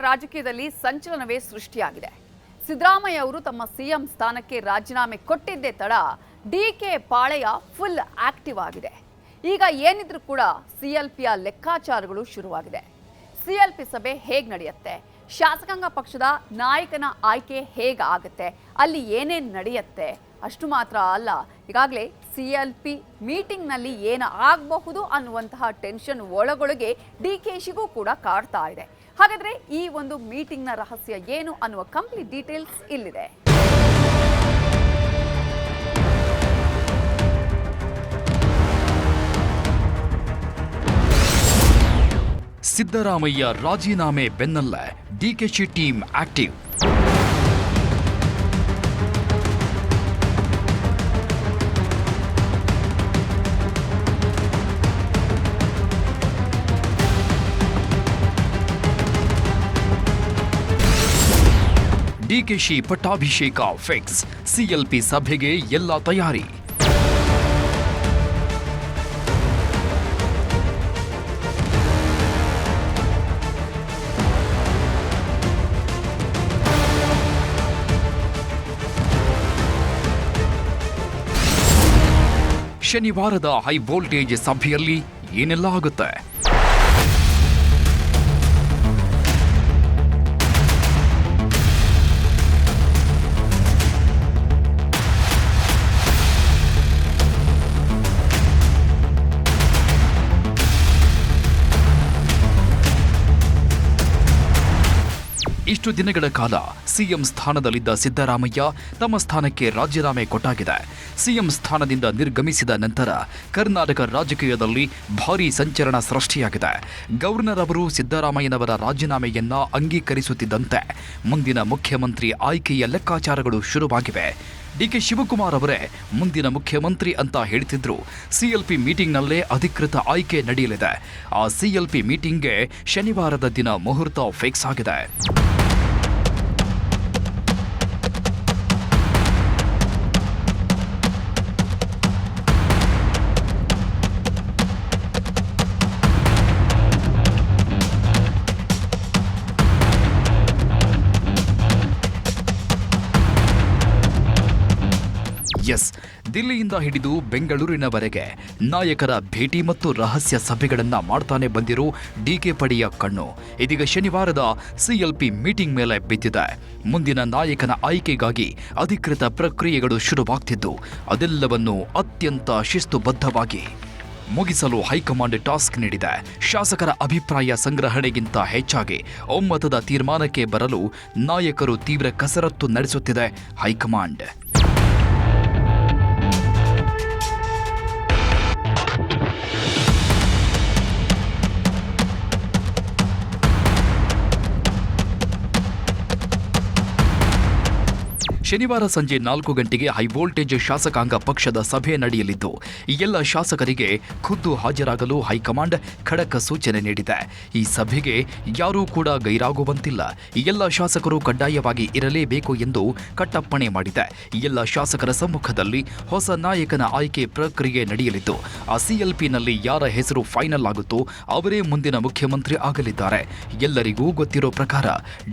ರಾಜಕೀಯದಲ್ಲಿ ಸಂಚಲನವೇ ಸೃಷ್ಟಿಯಾಗಿದೆ. ಸಿದ್ದರಾಮಯ್ಯ ಅವರು ತಮ್ಮ ಸಿಎಂ ಸ್ಥಾನಕ್ಕೆ ರಾಜೀನಾಮೆ ಕೊಟ್ಟಿದ್ದೇ ತಡ ಡಿಕೆ ಪಾಳೆಯ ಫುಲ್ ಆಕ್ಟಿವ್ ಆಗಿದೆ. ಈಗ ಏನಿದ್ರು ಕೂಡ ಸಿಎಲ್ಪಿಯ ಲೆಕ್ಕಾಚಾರಗಳು ಶುರುವಾಗಿದೆ. ಸಿಎಲ್ಪಿ ಸಭೆ ಹೇಗೆ ನಡೆಯುತ್ತೆ, ಶಾಸಕಾಂಗ ಪಕ್ಷದ ನಾಯಕನ ಆಯ್ಕೆ ಹೇಗಾಗುತ್ತೆ, ಅಲ್ಲಿ ಏನೇನು ನಡೆಯುತ್ತೆ, ಅಷ್ಟು ಮಾತ್ರ ಅಲ್ಲ, ಈಗಾಗಲೇ ಸಿಎಲ್ಪಿ ಮೀಟಿಂಗ್ನಲ್ಲಿ ಏನು ಆಗಬಹುದು ಅನ್ನುವಂತಹ ಟೆನ್ಷನ್ ಒಳಗೊಳಗೆ ಡಿಕೆಶಿಗೂ ಕೂಡ ಕಾಡ್ತಾ ಇದೆ. ಹಾಗಾದ್ರೆ ಈ ಒಂದು ಮೀಟಿಂಗ್ನ ರಹಸ್ಯ ಏನು ಅನ್ನುವ ಕಂಪ್ಲೀಟ್ ಡೀಟೇಲ್ಸ್ ಇಲ್ಲಿದೆ. ಸಿದ್ದರಾಮಯ್ಯ ರಾಜೀನಾಮೆ ಬೆನ್ನಲ್ಲೇ ಡಿಕೆಶಿ ಟೀಮ್ ಆಕ್ಟಿವ್. ಡಿಕೆಶಿ ಪಟ್ಟಾಭಿಷೇಕ ಫಿಕ್ಸ್, ಸಿಎಲ್ಪಿ ಸಭೆಗೆ ಎಲ್ಲ ತಯಾರಿ. ಶನಿವಾರದ ಹೈ ವೋಲ್ಟೇಜ್ ಸಭೆಯಲ್ಲಿ ಏನೆಲ್ಲ ಆಗುತ್ತೆ? ಇಷ್ಟು ದಿನಗಳ ಕಾಲ ಸಿಎಂ ಸ್ಥಾನದಲ್ಲಿದ್ದ ಸಿದ್ದರಾಮಯ್ಯ ತಮ್ಮ ಸ್ಥಾನಕ್ಕೆ ರಾಜೀನಾಮೆ ಕೊಟ್ಟಾಗಿದೆ. ಸಿಎಂ ಸ್ಥಾನದಿಂದ ನಿರ್ಗಮಿಸಿದ ನಂತರ ಕರ್ನಾಟಕ ರಾಜಕೀಯದಲ್ಲಿ ಭಾರೀ ಸಂಚಲನ ಸೃಷ್ಟಿಯಾಗಿದೆ. ಗವರ್ನರ್ ಅವರು ಸಿದ್ದರಾಮಯ್ಯನವರ ರಾಜೀನಾಮೆಯನ್ನ ಅಂಗೀಕರಿಸುತ್ತಿದ್ದಂತೆ ಮುಂದಿನ ಮುಖ್ಯಮಂತ್ರಿ ಆಯ್ಕೆಯ ಲೆಕ್ಕಾಚಾರಗಳು ಶುರುವಾಗಿವೆ. ಡಿಕೆ ಶಿವಕುಮಾರ್ ಅವರೇ ಮುಂದಿನ ಮುಖ್ಯಮಂತ್ರಿ ಅಂತ ಹೇಳ್ತಿದ್ರು. ಸಿಎಲ್ಪಿ ಮೀಟಿಂಗ್ನಲ್ಲೇ ಅಧಿಕೃತ ಆಯ್ಕೆ ನಡೆಯಲಿದೆ. ಆ ಸಿಎಲ್ಪಿ ಮೀಟಿಂಗ್ಗೆ ಶನಿವಾರದ ದಿನ ಮುಹೂರ್ತ ಫಿಕ್ಸ್ ಆಗಿದೆ. ಎಸ್, ದಿಲ್ಲಿಯಿಂದ ಹಿಡಿದು ಬೆಂಗಳೂರಿನವರೆಗೆ ನಾಯಕರ ಭೇಟಿ ಮತ್ತು ರಹಸ್ಯ ಸಭೆಗಳನ್ನು ಮಾಡ್ತಾನೆ ಬಂದಿರೋ ಡಿಕೆ ಪಡೆಯ ಕಣ್ಣು ಇದೀಗ ಶನಿವಾರದ ಸಿಎಲ್ಪಿ ಮೀಟಿಂಗ್ ಮೇಲೆ ಬಿದ್ದಿದೆ. ಮುಂದಿನ ನಾಯಕನ ಆಯ್ಕೆಗಾಗಿ ಅಧಿಕೃತ ಪ್ರಕ್ರಿಯೆಗಳು ಶುರುವಾಗ್ತಿದ್ದು ಅದೆಲ್ಲವನ್ನು ಅತ್ಯಂತ ಶಿಸ್ತುಬದ್ಧವಾಗಿ ಮುಗಿಸಲು ಹೈಕಮಾಂಡ್ ಟಾಸ್ಕ್ ನೀಡಿದೆ. ಶಾಸಕರ ಅಭಿಪ್ರಾಯ ಸಂಗ್ರಹಣೆಗಿಂತ ಹೆಚ್ಚಾಗಿ ಒಮ್ಮತದ ತೀರ್ಮಾನಕ್ಕೆ ಬರಲು ನಾಯಕರು ತೀವ್ರ ಕಸರತ್ತು ನಡೆಸುತ್ತಿದೆ ಹೈಕಮಾಂಡ್. ಶನಿವಾರ ಸಂಜೆ 4 ಗಂಟೆಗೆ ಹೈವೋಲ್ಟೇಜ್ ಶಾಸಕಾಂಗ ಪಕ್ಷದ ಸಭೆ ನಡೆಯಲಿದ್ದು ಎಲ್ಲ ಶಾಸಕರಿಗೆ ಖುದ್ದು ಹಾಜರಾಗಲು ಹೈಕಮಾಂಡ್ ಖಡಕ್ ಸೂಚನೆ ನೀಡಿದೆ. ಈ ಸಭೆಗೆ ಯಾರೂ ಕೂಡ ಗೈರಾಗುವಂತಿಲ್ಲ. ಎಲ್ಲ ಶಾಸಕರು ಕಡ್ಡಾಯವಾಗಿ ಇರಲೇಬೇಕು ಎಂದು ಕಟ್ಟಪ್ಪಣೆ ಮಾಡಿದೆ. ಎಲ್ಲ ಶಾಸಕರ ಸಮ್ಮುಖದಲ್ಲಿ ಹೊಸ ನಾಯಕನ ಆಯ್ಕೆ ಪ್ರಕ್ರಿಯೆ ನಡೆಯಲಿದ್ದು ಆ ಸಿಎಲ್ಪಿನಲ್ಲಿ ಯಾರ ಹೆಸರು ಫೈನಲ್ ಆಗುತ್ತೋ ಅವರೇ ಮುಂದಿನ ಮುಖ್ಯಮಂತ್ರಿ ಆಗಲಿದ್ದಾರೆ. ಎಲ್ಲರಿಗೂ ಗೊತ್ತಿರೋ ಪ್ರಕಾರ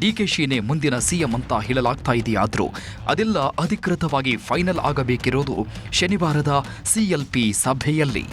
ಡಿಕೆಶಿನೇ ಮುಂದಿನ ಸಿಎಂ ಅಂತ ಹೇಳಲಾಗ್ತಾ ಇದೆಯಾದರೂ ಅದೆಲ್ಲ ಅಧಿಕೃತವಾಗಿ ಫೈನಲ್ ಆಗಬೇಕಿರೋದು ಶನಿವಾರದ ಸಿಎಲ್ಪಿ ಸಭೆಯಲ್ಲಿ.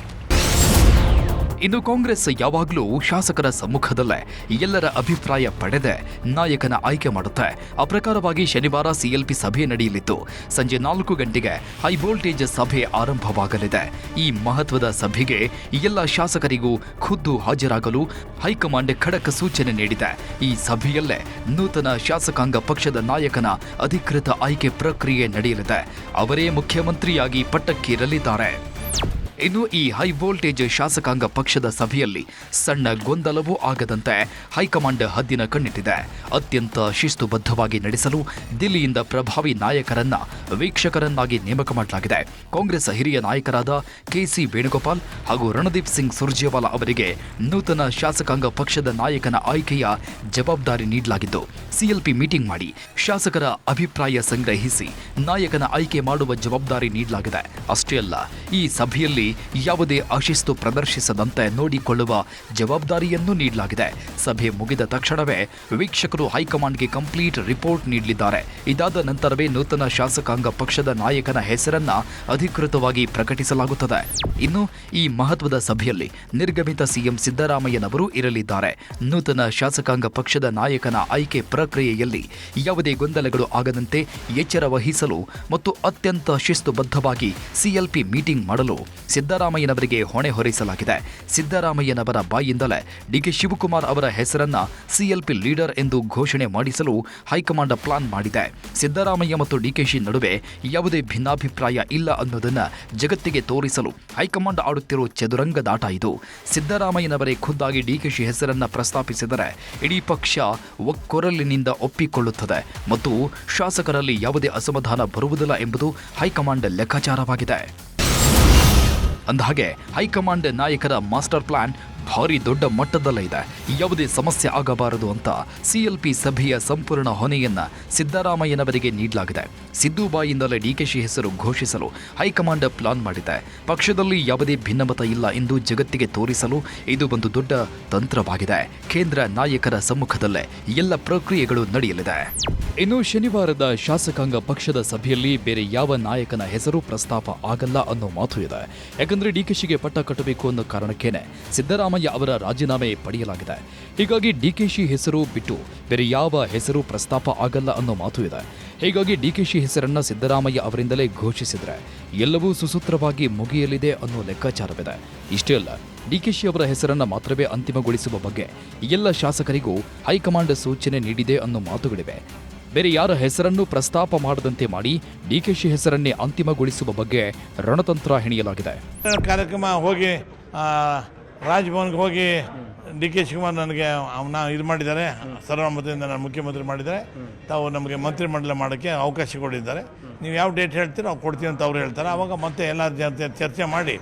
ಇನ್ನು ಕಾಂಗ್ರೆಸ್ ಯಾವಾಗಲೂ ಶಾಸಕರ ಸಮ್ಮುಖದಲ್ಲೇ ಎಲ್ಲರ ಅಭಿಪ್ರಾಯ ಪಡೆದೇ ನಾಯಕನ ಆಯ್ಕೆ ಮಾಡುತ್ತೆ. ಆ ಪ್ರಕಾರವಾಗಿ ಶನಿವಾರ ಸಿಎಲ್ಪಿ ಸಭೆ ನಡೆಯಲಿದ್ದು ಸಂಜೆ 4 ಗಂಟೆಗೆ ಹೈ ವೋಲ್ಟೇಜ್ ಸಭೆ ಆರಂಭವಾಗಲಿದೆ. ಈ ಮಹತ್ವದ ಸಭೆಗೆ ಎಲ್ಲ ಶಾಸಕರಿಗೂ ಖುದ್ದು ಹಾಜರಾಗಲು ಹೈಕಮಾಂಡ್ ಖಡಕ್ ಸೂಚನೆ ನೀಡಿದೆ. ಈ ಸಭೆಯಲ್ಲೇ ನೂತನ ಶಾಸಕಾಂಗ ಪಕ್ಷದ ನಾಯಕನ ಅಧಿಕೃತ ಆಯ್ಕೆ ಪ್ರಕ್ರಿಯೆ ನಡೆಯಲಿದೆ. ಅವರೇ ಮುಖ್ಯಮಂತ್ರಿಯಾಗಿ ಪಟ್ಟಕ್ಕೇರಲಿದ್ದಾರೆ. ಇನ್ನು ಈ ಹೈ ವೋಲ್ಟೇಜ್ ಶಾಸಕಾಂಗ ಪಕ್ಷದ ಸಭೆಯಲ್ಲಿ ಸಣ್ಣ ಗೊಂದಲವೂ ಆಗದಂತೆ ಹೈಕಮಾಂಡ್ ಹದ್ದಿನ ಕಣ್ಣಿಟ್ಟಿದೆ. ಅತ್ಯಂತ ಶಿಸ್ತುಬದ್ಧವಾಗಿ ನಡೆಸಲು ದಿಲ್ಲಿಯಿಂದ ಪ್ರಭಾವಿ ನಾಯಕರನ್ನ ವೀಕ್ಷಕರನ್ನಾಗಿ ನೇಮಕ ಮಾಡಲಾಗಿದೆ. ಕಾಂಗ್ರೆಸ್ ಹಿರಿಯ ನಾಯಕರಾದ ಕೆಸಿ ವೇಣುಗೋಪಾಲ್ ಹಾಗೂ ರಣದೀಪ್ ಸಿಂಗ್ ಸುರ್ಜೇವಾಲಾ ಅವರಿಗೆ ನೂತನ ಶಾಸಕಾಂಗ ಪಕ್ಷದ ನಾಯಕನ ಆಯ್ಕೆಯ ಜವಾಬ್ದಾರಿ ನೀಡಲಾಗಿದ್ದು ಸಿಎಲ್ಪಿ ಮೀಟಿಂಗ್ ಮಾಡಿ ಶಾಸಕರ ಅಭಿಪ್ರಾಯ ಸಂಗ್ರಹಿಸಿ ನಾಯಕನ ಆಯ್ಕೆ ಮಾಡುವ ಜವಾಬ್ದಾರಿ ನೀಡಲಾಗಿದೆ. ಅಷ್ಟೇ ಅಲ್ಲ, ಈ ಸಭೆಯಲ್ಲಿ ಸಭೆಯಲ್ಲಿ ಯಾವುದೇ ಅಶಿಸ್ತು ಪ್ರದರ್ಶಿಸದಂತೆ ನೋಡಿಕೊಳ್ಳುವ ಜವಾಬ್ದಾರಿಯನ್ನು ನೀಡಲಾಗಿದೆ. ಸಭೆ ಮುಗಿದ ತಕ್ಷಣವೇ ವೀಕ್ಷಕರು ಹೈಕಮಾಂಡ್ಗೆ ಕಂಪ್ಲೀಟ್ ರಿಪೋರ್ಟ್ ನೀಡಲಿದ್ದಾರೆ. ಇದಾದ ನಂತರವೇ ನೂತನ ಶಾಸಕಾಂಗ ಪಕ್ಷದ ನಾಯಕನ ಹೆಸರನ್ನ ಅಧಿಕೃತವಾಗಿ ಪ್ರಕಟಿಸಲಾಗುತ್ತದೆ. ಇನ್ನು ಈ ಮಹತ್ವದ ಸಭೆಯಲ್ಲಿ ನಿರ್ಗಮಿತ ಸಿಎಂ ಸಿದ್ದರಾಮಯ್ಯನವರು ಇರಲಿದ್ದಾರೆ. ನೂತನ ಶಾಸಕಾಂಗ ಪಕ್ಷದ ನಾಯಕನ ಆಯ್ಕೆ ಪ್ರಕ್ರಿಯೆಯಲ್ಲಿ ಯಾವುದೇ ಗೊಂದಲಗಳು ಆಗದಂತೆ ಎಚ್ಚರ ವಹಿಸಲು ಮತ್ತು ಅತ್ಯಂತ ಶಿಸ್ತುಬದ್ಧವಾಗಿ ಸಿಎಲ್ಪಿ ಮೀಟಿಂಗ್ ಮಾಡಲು ಸಿದ್ದರಾಮಯ್ಯನವರಿಗೆ ಹೊಣೆ ಹೊರಿಸಲಾಗಿದೆ. ಸಿದ್ದರಾಮಯ್ಯನವರ ಬಾಯಿಂದಲೇ ಡಿಕೆ ಶಿವಕುಮಾರ್ ಅವರ ಹೆಸರನ್ನ ಸಿಎಲ್ಪಿ ಲೀಡರ್ ಎಂದು ಘೋಷಣೆ ಮಾಡಿಸಲು ಹೈಕಮಾಂಡ್ ಪ್ಲಾನ್ ಮಾಡಿದೆ. ಸಿದ್ದರಾಮಯ್ಯ ಮತ್ತು ಡಿಕೆಶಿ ನಡುವೆ ಯಾವುದೇ ಭಿನ್ನಾಭಿಪ್ರಾಯ ಇಲ್ಲ ಅನ್ನೋದನ್ನ ಜಗತ್ತಿಗೆ ತೋರಿಸಲು ಹೈಕಮಾಂಡ್ ಆಡುತ್ತಿರುವ ಚದುರಂಗದಾಟ ಇದು. ಸಿದ್ದರಾಮಯ್ಯನವರೇ ಖುದ್ದಾಗಿ ಡಿಕೆಶಿ ಹೆಸರನ್ನ ಪ್ರಸ್ತಾಪಿಸಿದರೆ ಇಡೀ ಪಕ್ಷ ಒಕ್ಕೊರಲಿನಿಂದ ಒಪ್ಪಿಕೊಳ್ಳುತ್ತದೆ ಮತ್ತು ಶಾಸಕರಲ್ಲಿ ಯಾವುದೇ ಅಸಮಾಧಾನ ಬರುವುದಿಲ್ಲ ಎಂಬುದು ಹೈಕಮಾಂಡ್ ಲೆಕ್ಕಾಚಾರವಾಗಿದೆ. ಅಂದಹಾಗೆ ಹೈಕಮಾಂಡ್ ನಾಯಕರ ಮಾಸ್ಟರ್ ಪ್ಲಾನ್ ಭಾರಿ ದೊಡ್ಡ ಮಟ್ಟದಲ್ಲೇ ಇದೆ. ಯಾವುದೇ ಸಮಸ್ಯೆ ಆಗಬಾರದು ಅಂತ ಸಿಎಲ್ಪಿ ಸಭೆಯ ಸಂಪೂರ್ಣ ಹೊಣೆಯನ್ನ ಸಿದ್ದರಾಮಯ್ಯನವರಿಗೆ ನೀಡಲಾಗಿದೆ. ಸಿದ್ದು ಬಾಯಿಂದಲೇ ಡಿಕೆಶಿ ಹೆಸರು ಘೋಷಿಸಲು ಹೈಕಮಾಂಡ್ ಪ್ಲಾನ್ ಮಾಡಿದೆ. ಪಕ್ಷದಲ್ಲಿ ಯಾವುದೇ ಭಿನ್ನಮತ ಇಲ್ಲ ಎಂದು ಜಗತ್ತಿಗೆ ತೋರಿಸಲು ಇದು ಒಂದು ದೊಡ್ಡ ತಂತ್ರವಾಗಿದೆ. ಕೇಂದ್ರ ನಾಯಕರ ಸಮ್ಮುಖದಲ್ಲೇ ಎಲ್ಲ ಪ್ರಕ್ರಿಯೆಗಳು ನಡೆಯಲಿದೆ. ಇನ್ನು ಶನಿವಾರದ ಶಾಸಕಾಂಗ ಪಕ್ಷದ ಸಭೆಯಲ್ಲಿ ಬೇರೆ ಯಾವ ನಾಯಕನ ಹೆಸರು ಪ್ರಸ್ತಾಪ ಆಗಲ್ಲ ಅನ್ನೋ ಮಾತು ಇದೆ. ಯಾಕಂದ್ರೆ ಡಿಕೆಶಿಗೆ ಪಟ್ಟ ಕಟ್ಟಬೇಕು ಅನ್ನೋ ಕಾರಣಕ್ಕೇನೆ ಸಿದ್ದರಾಮಯ್ಯ ಅವರ ರಾಜೀನಾಮೆ ಪಡೆಯಲಾಗಿದೆ. ಹೀಗಾಗಿ ಡಿಕೆಶಿ ಹೆಸರು ಬಿಟ್ಟು ಬೇರೆ ಯಾವ ಹೆಸರು ಪ್ರಸ್ತಾಪ ಆಗಲ್ಲ ಅನ್ನೋ ಮಾತು ಇದೆ. ಹೀಗಾಗಿ ಡಿಕೆಶಿ ಹೆಸರನ್ನ ಸಿದ್ದರಾಮಯ್ಯ ಅವರಿಂದಲೇ ಘೋಷಿಸಿದ್ರೆ ಎಲ್ಲವೂ ಸುಸೂತ್ರವಾಗಿ ಮುಗಿಯಲಿದೆ ಅನ್ನೋ ಲೆಕ್ಕಾಚಾರವಿದೆ. ಇಷ್ಟೇ ಅಲ್ಲ, ಡಿಕೆಶಿ ಅವರ ಹೆಸರನ್ನ ಮಾತ್ರವೇ ಅಂತಿಮಗೊಳಿಸುವ ಬಗ್ಗೆ ಎಲ್ಲ ಶಾಸಕರಿಗೂ ಹೈಕಮಾಂಡ್ ಸೂಚನೆ ನೀಡಿದೆ ಅನ್ನೋ ಮಾತುಗಳಿವೆ. ಬೇರೆ ಯಾರ ಹೆಸರನ್ನು ಪ್ರಸ್ತಾಪ ಮಾಡದಂತೆ ಮಾಡಿ ಡಿಕೆಶಿ ಹೆಸರನ್ನೇ ಅಂತಿಮಗೊಳಿಸುವ ಬಗ್ಗೆ ರಣತಂತ್ರ ಹೆಣೆಯಲಾಗಿದೆ. ಕಾರ್ಯಕ್ರಮ ಹೋಗಿ ರಾಜಭವನ್ಗೆ ಹೋಗಿ ಡಿ ಕೆ ಶಿವಕುಮಾರ್ ನನಗೆ ಅವನ್ನ ಇದು ಮಾಡಿದ್ದಾರೆ, ಸರ್ವಾನುಮತದಿಂದ ನಾನು ಮುಖ್ಯಮಂತ್ರಿ ಮಾಡಿದ್ದಾರೆ, ತಾವು ನಮಗೆ ಮಂತ್ರಿಮಂಡಲ ಮಾಡೋಕ್ಕೆ ಅವಕಾಶ ಕೊಟ್ಟಿದ್ದಾರೆ, ನೀವು ಯಾವ ಡೇಟ್ ಹೇಳ್ತೀರೋ ಅವ್ರು ಕೊಡ್ತೀವಿ ಅಂತ ಅವ್ರು ಹೇಳ್ತಾರೆ. ಆವಾಗ ಮತ್ತೆ ಎಲ್ಲ ಚರ್ಚೆ ಮಾಡಿ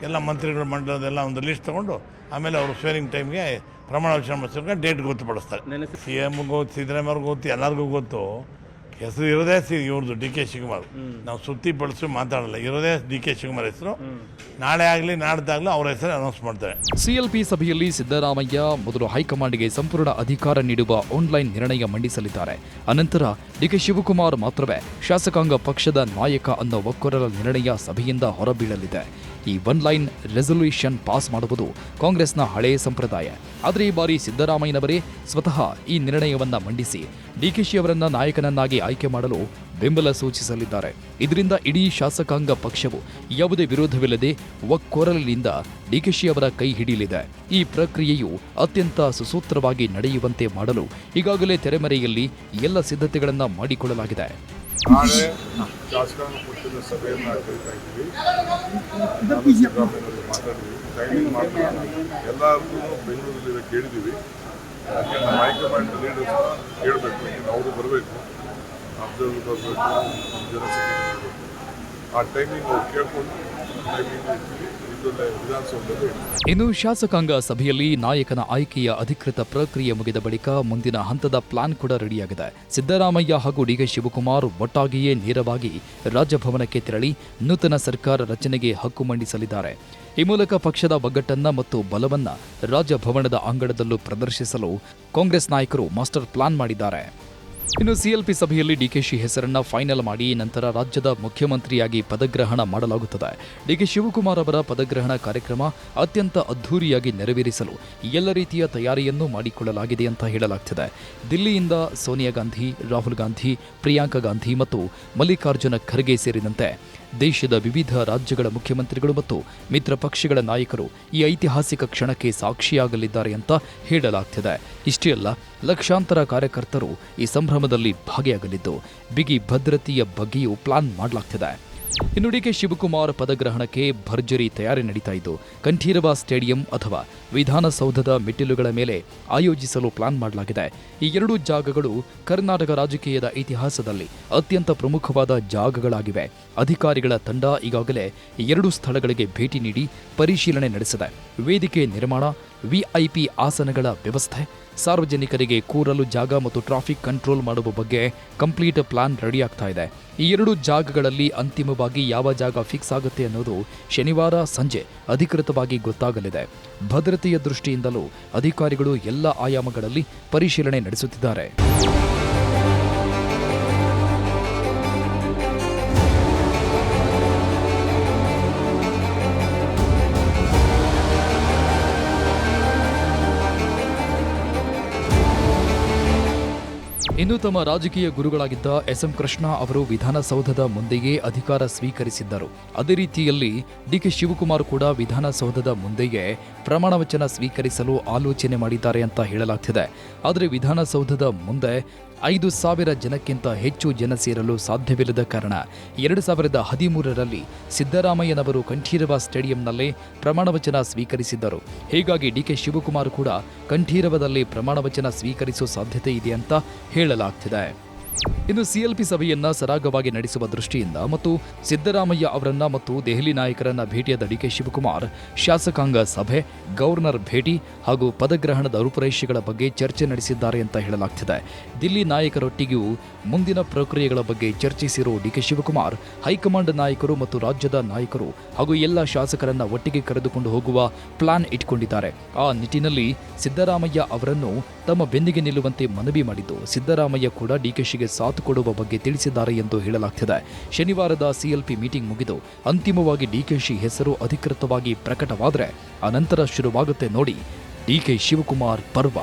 ಎಲ್ಲ ಮಂತ್ರಿಗಳ ಮಂಡಲದೆಲ್ಲ ಒಂದು ಲಿಸ್ಟ್ ತೊಗೊಂಡು ಆಮೇಲೆ ಅವರು ಸ್ವೇರಿಂಗ್ ಟೈಮ್ಗೆ ಪ್ರಮಾಣ ವಚನ ಮಾಡಿಸೋಕೆ ಡೇಟ್ ಗೊತ್ತುಪಡಿಸ್ತಾರೆ. ಸಿ ಎಮ್ಗೂ ಗೊತ್ತು, ಸಿದ್ದರಾಮಯ್ಯವ್ರಿಗೂ ಗೊತ್ತು, ಎಲ್ಲರಿಗೂ ಗೊತ್ತು. ಹೆಸರು ಇರೋದೇ ಇವ್ರದ್ದು ಡಿ ಕೆ ಶಿವಕುಮಾರ್. ನಾವು ಸುತ್ತಿ ಬಳಸಿ ಮಾತಾಡಲ್ಲ, ಇರೋದೇ ಡಿ ಕೆ ಶಿವಕುಮಾರ್ ಹೆಸರು. ನಾಳೆ ಆಗಲಿ ನಾಡ್ದಾಗಲೂ ಅವ್ರ ಹೆಸರು ಅನೌನ್ಸ್ ಮಾಡ್ತಾರೆ. ಸಿಎಲ್ಪಿ ಸಭೆಯಲ್ಲಿ ಸಿದ್ದರಾಮಯ್ಯ ಮೊದಲು ಹೈಕಮಾಂಡ್ಗೆ ಸಂಪೂರ್ಣ ಅಧಿಕಾರ ನೀಡುವ ಆನ್ಲೈನ್ ನಿರ್ಣಯ ಮಂಡಿಸಲಿದ್ದಾರೆ. ಅನಂತರ ಡಿಕೆ ಶಿವಕುಮಾರ್ ಮಾತ್ರವೇ ಶಾಸಕಾಂಗ ಪಕ್ಷದ ನಾಯಕ ಅನ್ನೋ ಒಕ್ಕೊರಲ ನಿರ್ಣಯ ಸಭೆಯಿಂದ ಹೊರಬೀಳಲಿದೆ. ಈ ಒನ್ಲೈನ್ ರೆಸಲ್ಯೂಷನ್ ಪಾಸ್ ಮಾಡುವುದು ಕಾಂಗ್ರೆಸ್ನ ಹಳೆಯ ಸಂಪ್ರದಾಯ. ಆದರೆ ಈ ಬಾರಿ ಸಿದ್ದರಾಮಯ್ಯನವರೇ ಸ್ವತಃ ಈ ನಿರ್ಣಯವನ್ನ ಮಂಡಿಸಿ ಡಿಕೆಶಿ ಅವರನ್ನ ನಾಯಕನನ್ನಾಗಿ ಆಯ್ಕೆ ಮಾಡಲು ಬೆಂಬಲ ಸೂಚಿಸಲಿದ್ದಾರೆ. ಇದರಿಂದ ಇಡೀ ಶಾಸಕಾಂಗ ಪಕ್ಷವು ಯಾವುದೇ ವಿರೋಧವಿಲ್ಲದೆ ಒಕ್ಕೊರಲಿನಿಂದ ಡಿಕೆಶಿ ಅವರ ಕೈ ಹಿಡಿಯಲಿದೆ. ಈ ಪ್ರಕ್ರಿಯೆಯು ಅತ್ಯಂತ ಸುಸೂತ್ರವಾಗಿ ನಡೆಯುವಂತೆ ಮಾಡಲು ಈಗಾಗಲೇ ತೆರೆಮರೆಯಲ್ಲಿ ಎಲ್ಲ ಸಿದ್ಧತೆಗಳನ್ನು ಮಾಡಿಕೊಳ್ಳಲಾಗಿದೆ. ನಾಳೆ ಶಾಸಕಾಂಗ ಪಕ್ಷದ ಸಭೆಯನ್ನು ಕರೀತಾ ಇದ್ದೀವಿ. ನಾನು ಸಿದ್ದರಾಮಯ್ಯನವರು ಮಾತಾಡಿದ್ವಿ, ಟೈಮಿಂಗ್ ಮಾಡ್ತಾರೆ. ಎಲ್ಲರಿಗೂ ಬೆಂಗಳೂರಲ್ಲಿ ಕೇಳಿದ್ದೀವಿ. ಯಾಕೆ ನಮ್ಮ ಹೈಕಮಾಂಡ್ ಲೀಡರ್ಸ್ನ ಕೇಳಬೇಕು, ಅವರು ಬರಬೇಕು, ಅಬ್ಸರ್ವರ್ ಬರಬೇಕು, ಜನಸಂಖ್ಯೆ ಬರಬೇಕು. ಆ ಟೈಮಿಂಗ್ ಅವ್ರು ಕೇಳ್ಕೊಂಡು ಟೈಮಿಂಗ್ ವಿಧಾನಸೌಧದಲ್ಲಿ. ಇನ್ನು ಶಾಸಕಾಂಗ ಸಭೆಯಲ್ಲಿ ನಾಯಕನ ಆಯ್ಕೆಯ ಅಧಿಕೃತ ಪ್ರಕ್ರಿಯೆ ಮುಗಿದ ಬಳಿಕ ಮುಂದಿನ ಹಂತದ ಪ್ಲಾನ್ ಕೂಡ ರೆಡಿಯಾಗಿದೆ. ಸಿದ್ದರಾಮಯ್ಯ ಹಾಗೂ ಡಿಕೆ ಶಿವಕುಮಾರ್ ಒಟ್ಟಾಗಿಯೇ ನೇರವಾಗಿ ರಾಜಭವನಕ್ಕೆ ತೆರಳಿ ನೂತನ ಸರ್ಕಾರ ರಚನೆಗೆ ಹಕ್ಕು ಮಂಡಿಸಲಿದ್ದಾರೆ. ಈ ಮೂಲಕ ಪಕ್ಷದ ಒಗ್ಗಟ್ಟನ್ನ ಮತ್ತು ಬಲವನ್ನ ರಾಜಭವನದ ಅಂಗಳದಲ್ಲೂ ಪ್ರದರ್ಶಿಸಲು ಕಾಂಗ್ರೆಸ್ ನಾಯಕರು ಮಾಸ್ಟರ್ ಪ್ಲಾನ್ ಮಾಡಿದ್ದಾರೆ. ಇನ್ನು ಸಿಎಲ್ಪಿ ಸಭೆಯಲ್ಲಿ ಡಿಕೆಶಿ ಹೆಸರನ್ನ ಫೈನಲ್ ಮಾಡಿ ನಂತರ ರಾಜ್ಯದ ಮುಖ್ಯಮಂತ್ರಿಯಾಗಿ ಪದಗ್ರಹಣ ಮಾಡಲಾಗುತ್ತದೆ. ಡಿಕೆ ಶಿವಕುಮಾರ್ ಅವರ ಪದಗ್ರಹಣ ಕಾರ್ಯಕ್ರಮ ಅತ್ಯಂತ ಅದ್ಧೂರಿಯಾಗಿ ನೆರವೇರಿಸಲು ಎಲ್ಲ ರೀತಿಯ ತಯಾರಿಯನ್ನು ಮಾಡಿಕೊಳ್ಳಲಾಗಿದೆ ಅಂತ ಹೇಳಲಾಗ್ತಿದೆ. ದಿಲ್ಲಿಯಿಂದ ಸೋನಿಯಾ ಗಾಂಧಿ, ರಾಹುಲ್ ಗಾಂಧಿ, ಪ್ರಿಯಾಂಕಾ ಗಾಂಧಿ ಮತ್ತು ಮಲ್ಲಿಕಾರ್ಜುನ ಖರ್ಗೆ ಸೇರಿದಂತೆ ದೇಶದ ವಿವಿಧ ರಾಜ್ಯಗಳ ಮುಖ್ಯಮಂತ್ರಿಗಳು ಮತ್ತು ಮಿತ್ರ ಪಕ್ಷಗಳ ನಾಯಕರು ಈ ಐತಿಹಾಸಿಕ ಕ್ಷಣಕ್ಕೆ ಸಾಕ್ಷಿಯಾಗಲಿದ್ದಾರೆ ಅಂತ ಹೇಳಲಾಗ್ತಿದೆ. ಇಷ್ಟೇ ಅಲ್ಲ, ಲಕ್ಷಾಂತರ ಕಾರ್ಯಕರ್ತರು ಈ ಸಂಭ್ರಮದಲ್ಲಿ ಭಾಗಿಯಾಗಲಿದ್ದು ಬಿಗಿ ಭದ್ರತೆಯ ಬಗ್ಗೆಯೂ ಪ್ಲಾನ್ ಮಾಡಲಾಗ್ತಿದೆ. ಇನ್ನು ಡಿಕೆ ಶಿವಕುಮಾರ್ ಪದಗ್ರಹಣಕ್ಕೆ ಭರ್ಜರಿ ತಯಾರಿ ನಡೀತಾ ಇದ್ದು ಕಂಠೀರವ ಸ್ಟೇಡಿಯಂ ಅಥವಾ ವಿಧಾನಸೌಧದ ಮೆಟ್ಟಿಲುಗಳ ಮೇಲೆ ಆಯೋಜಿಸಲು ಪ್ಲಾನ್ ಮಾಡಲಾಗಿದೆ. ಈ ಎರಡೂ ಜಾಗಗಳು ಕರ್ನಾಟಕ ರಾಜಕೀಯದ ಇತಿಹಾಸದಲ್ಲಿ ಅತ್ಯಂತ ಪ್ರಮುಖವಾದ ಜಾಗಗಳಾಗಿವೆ. ಅಧಿಕಾರಿಗಳ ತಂಡ ಈಗಾಗಲೇ ಎರಡೂ ಸ್ಥಳಗಳಿಗೆ ಭೇಟಿ ನೀಡಿ ಪರಿಶೀಲನೆ ನಡೆಸಿದೆ. ವೇದಿಕೆ ನಿರ್ಮಾಣ, ವಿಐಪಿ ಆಸನಗಳ ವ್ಯವಸ್ಥೆ, ಸಾರ್ವಜನಿಕರಿಗೆ ಕೂರಲು ಜಾಗ ಮತ್ತು ಟ್ರಾಫಿಕ್ ಕಂಟ್ರೋಲ್ ಮಾಡುವ ಬಗ್ಗೆ ಕಂಪ್ಲೀಟ್ ಪ್ಲಾನ್ ರೆಡಿ ಆಗ್ತಾ ಇದೆ. ಈ 2 ಜಾಗಗಳಲ್ಲಿ ಅಂತಿಮವಾಗಿ ಯಾವ ಜಾಗ ಫಿಕ್ಸ್ ಆಗುತ್ತೆ ಅನ್ನೋದು ಶನಿವಾರ ಸಂಜೆ ಅಧಿಕೃತವಾಗಿ ಗೊತ್ತಾಗಲಿದೆ. ಭದ್ರತೆಯ ದೃಷ್ಟಿಯಿಂದಲೂ ಅಧಿಕಾರಿಗಳು ಎಲ್ಲ ಆಯಾಮಗಳಲ್ಲಿ ಪರಿಶೀಲನೆ ನಡೆಸುತ್ತಿದ್ದಾರೆ. ಇನ್ನು ತಮ್ಮ ರಾಜಕೀಯ ಗುರುಗಳಾಗಿದ್ದ ಎಸ್.ಎಂ. ಕೃಷ್ಣ ಅವರು ವಿಧಾನಸೌಧದ ಮುಂದೆಯೇ ಅಧಿಕಾರ ಸ್ವೀಕರಿಸಿದ್ದರು. ಅದೇ ರೀತಿಯಲ್ಲಿ ಡಿ.ಕೆ. ಶಿವಕುಮಾರ್ ಕೂಡ ವಿಧಾನಸೌಧದ ಮುಂದೆಯೇ ಪ್ರಮಾಣ ವಚನ ಸ್ವೀಕರಿಸಲು ಆಲೋಚನೆ ಮಾಡಿದ್ದಾರೆ ಅಂತ ಹೇಳಲಾಗ್ತಿದೆ. ಆದರೆ ವಿಧಾನಸೌಧದ ಮುಂದೆ 5,000 ಜನಕ್ಕಿಂತ ಹೆಚ್ಚು ಜನ ಸೇರಲು ಸಾಧ್ಯವಿಲ್ಲದ ಕಾರಣ 2013ರಲ್ಲಿ ಸಿದ್ದರಾಮಯ್ಯನವರು ಕಂಠೀರವ ಸ್ಟೇಡಿಯಂನಲ್ಲೇ ಪ್ರಮಾಣವಚನ ಸ್ವೀಕರಿಸಿದ್ದರು. ಹೀಗಾಗಿ ಡಿ.ಕೆ. ಶಿವಕುಮಾರ್ ಕೂಡ ಕಂಠೀರವದಲ್ಲಿ ಪ್ರಮಾಣವಚನ ಸ್ವೀಕರಿಸುವ ಸಾಧ್ಯತೆ ಇದೆ ಅಂತ ಹೇಳಲಾಗ್ತಿದೆ. ಇನ್ನು ಸಿಎಲ್ಪಿ ಸಭೆಯನ್ನ ಸರಾಗವಾಗಿ ನಡೆಸುವ ದೃಷ್ಟಿಯಿಂದ ಮತ್ತು ಸಿದ್ದರಾಮಯ್ಯ ಅವರನ್ನ ಮತ್ತು ದೆಹಲಿ ನಾಯಕರನ್ನ ಭೇಟಿಯಾದ ಡಿ.ಕೆ. ಶಿವಕುಮಾರ್ ಶಾಸಕಾಂಗ ಸಭೆ, ಗವರ್ನರ್ ಭೇಟಿ ಹಾಗೂ ಪದಗ್ರಹಣದ ರೂಪುರೇಷೆಗಳ ಬಗ್ಗೆ ಚರ್ಚೆ ನಡೆಸಿದ್ದಾರೆ ಅಂತ ಹೇಳಲಾಗ್ತಿದೆ. ದಿಲ್ಲಿ ನಾಯಕರೊಟ್ಟಿಗೂ ಮುಂದಿನ ಪ್ರಕ್ರಿಯೆಗಳ ಬಗ್ಗೆ ಚರ್ಚಿಸಿರುವ ಡಿ.ಕೆ. ಶಿವಕುಮಾರ್ ಹೈಕಮಾಂಡ್ ನಾಯಕರು ಮತ್ತು ರಾಜ್ಯದ ನಾಯಕರು ಹಾಗೂ ಎಲ್ಲ ಶಾಸಕರನ್ನ ಒಟ್ಟಿಗೆ ಕರೆದುಕೊಂಡು ಹೋಗುವ ಪ್ಲಾನ್ ಇಟ್ಕೊಂಡಿದ್ದಾರೆ. ಆ ನಿಟ್ಟಿನಲ್ಲಿ ಸಿದ್ದರಾಮಯ್ಯ ಅವರನ್ನು ತಮ್ಮ ಬೆನ್ನಿಗೆ ನಿಲ್ಲುವಂತೆ ಮನವಿ ಮಾಡಿದ್ದು, ಸಿದ್ದರಾಮಯ್ಯ ಕೂಡ ಡಿಕೆಶಿಗೆ ಸಾಥ್ ಕೊಡುವ ಬಗ್ಗೆ ತಿಳಿಸಿದ್ದಾರೆ ಎಂದು ಹೇಳಲಾಗ್ತಿದೆ. ಶನಿವಾರದ ಸಿಎಲ್ಪಿ ಮೀಟಿಂಗ್ ಮುಗಿದು ಅಂತಿಮವಾಗಿ ಡಿಕೆಶಿ ಹೆಸರು ಅಧಿಕೃತವಾಗಿ ಪ್ರಕಟವಾದರೆ ಅನಂತರ ಶುರುವಾಗುತ್ತೆ ನೋಡಿ ಡಿ.ಕೆ. ಶಿವಕುಮಾರ್ ಪರ್ವ.